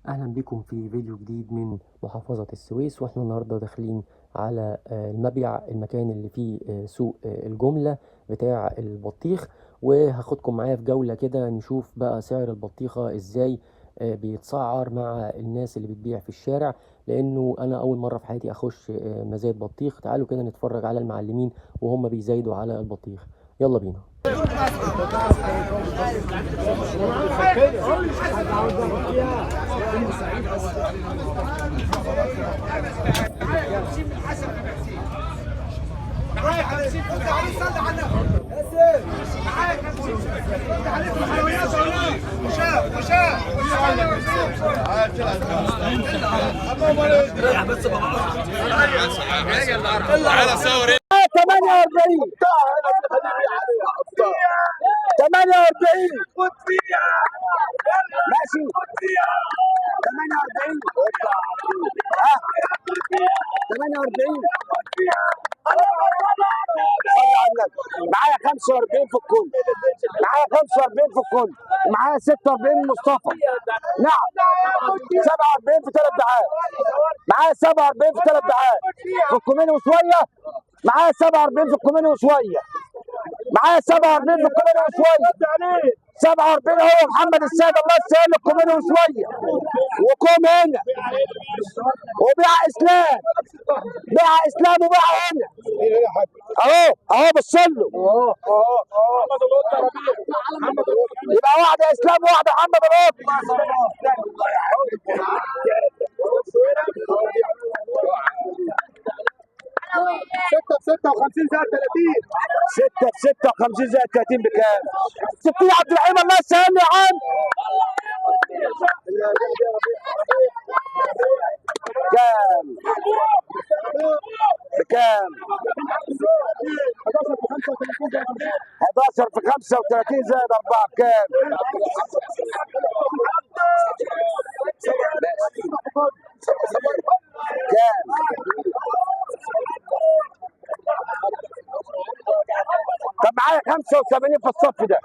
اهلا بكم في فيديو جديد من محافظة السويس، واحنا النهاردة داخلين على المبيع، المكان اللي فيه سوق الجملة بتاع البطيخ. وهاخدكم معايا في جولة كده نشوف بقى سعر البطيخة ازاي بيتسعر مع الناس اللي بتبيع في الشارع، لانه انا اول مرة في حياتي اخش مزاد بطيخ. تعالوا كده نتفرج على المعلمين وهم بيزايدوا على البطيخ. يلا بينا. معايا 50 فوت عليه صلي على النبي. معايا 50 فوت عليه حلويات ولا وشاف على صوري 48 ماشي 48 48 معايا 45 في الكل، معايا 45 في الكل، معايا 46 مصطفى. نعم 47 في 3 دعايات، معايا 47 في 3 دعايات في الكومين وشويه، معايا 47 في الكومين وشويه، معايا 47 في الكومين وشويه، 47 هو محمد السيد الله يسهل الكومين وشويه، وكوم هنا وبيع اسلام، بيع اسلام وبيع هنا اهو بص له يبقى واحده اسلام وواحده محمد القط. 56 زائد 30 6 ب 56 زائد 30 بكام؟ 60 عبد الرحيم الله يسهل له يا عم. كام؟ بكام؟ 11 في 35 زائد 4 بكام؟ كام؟ طب معايا 85 في الصف ده.